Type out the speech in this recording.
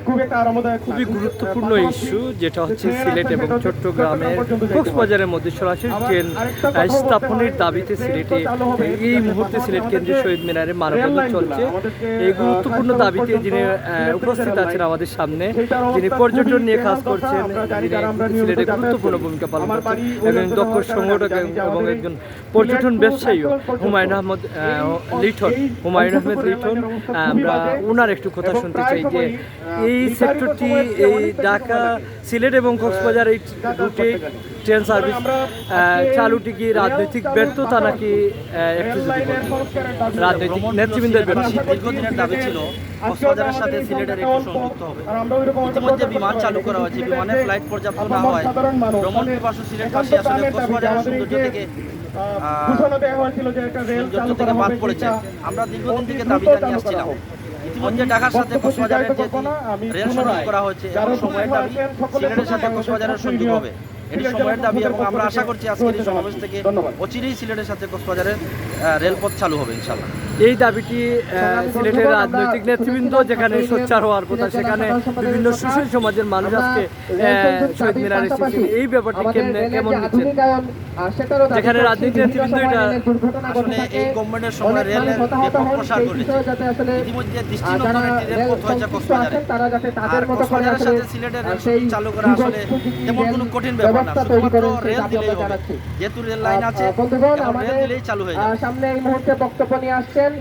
খুব একটা আরামদায়ক, খুবই গুরুত্বপূর্ণ ইস্যু, যেটা হচ্ছে সিলেট এবং চট্টগ্রামের কক্সবাজারের মধ্যে সরাসরি ট্রেন স্থাপনের দাবিতে সিলেটে এই মুহূর্তে সিলেট কেন্দ্রীয় শহীদ মিনারে মানববন্ধন চলছে। এই গুরুত্বপূর্ণ দাবিতে যিনি উপস্থিত আছেন আমাদের সামনে, যিনি পর্যটন নিয়ে কাজ করছেন, যিনি সিলেটে গুরুত্বপূর্ণ ভূমিকা পালন করছেন, একজন দক্ষ সংগঠক এবং একজন পর্যটন ব্যবসায়ীও হুমায়ুন আহমেদ লিটন। হুমায়ুন আহমেদ লিটন, আমরা ওনার একটু কথা শুনতে চাই যে এই সেক্টরটি, এই ঢাকা সিলেট এবং কক্সবাজার এই রুটে ট্রেন সার্ভিস চালুটি কি রাজনৈতিক ব্যর্থতা নাকি একটু যদি বলেন? রাজনৈতিক নেতৃবৃন্দের ব্যর্থতা। দীর্ঘদিনের দাবি ছিল কক্সবাজারের সাথে সিলেটের একটু সংযুক্ত হবে। ইতিমধ্যে বিমান চালু করা হয়েছে, বিমানের ফ্লাইট পর্যাপ্ত না হওয়ায় ভ্রমণ পিপাসু সিলেটবাসী আসলে কক্সবাজারের সৌন্দর্য থেকে বাদ পড়েছে। আমরা দীর্ঘদিন থেকে দাবি জানিয়ে আসছিলাম। ইতিমধ্যে ঢাকার সাথে কক্সবাজারের যে রেল সংযোগ করা হয়েছে, এখন সময়ের দাবি সিলেটের সাথে কক্সবাজারের সংযোগ হবে। এটি সময়ের দাবি এবং আমরা আশা করছি আজকের এই সমাবেশ থেকে অচিরেই সিলেটের সাথে কক্সবাজারের রেলপথ চালু হবে ইনশাল্লাহ। এই দাবিটি সিলেটের রাজনৈতিক নেতৃবৃন্দ যেখানে সোচ্চার হওয়ার কথা, সেখানে বিভিন্ন সুশীল সমাজের মানুষ আজকে শহীদ মিনারে এসেছেন। এই ব্যাপারটি কেমন নিচ্ছেন? যেখানে রাজনৈতিক নেতৃবৃন্দ এটা আসলে এই গভর্নমেন্টের সময় রেলের ব্যাপক প্রসার ঘটেছে। ইতিমধ্যে দৃষ্টিনন্দন একটি রেলপথ হয়েছে কক্সবাজারে। আর কক্সবাজারের সাথে সিলেটের রেল চালু করা আসলে তেমন কোনো কঠিন ব্যাপার না, শুধুমাত্র রেল দিলেই হবে। যেহেতু রেল লাইন আছে, এখন রেল দিলেই চালু হয়ে যাবে। সামনে এই মুহূর্তে বক্তব্য নিয়ে আসছেন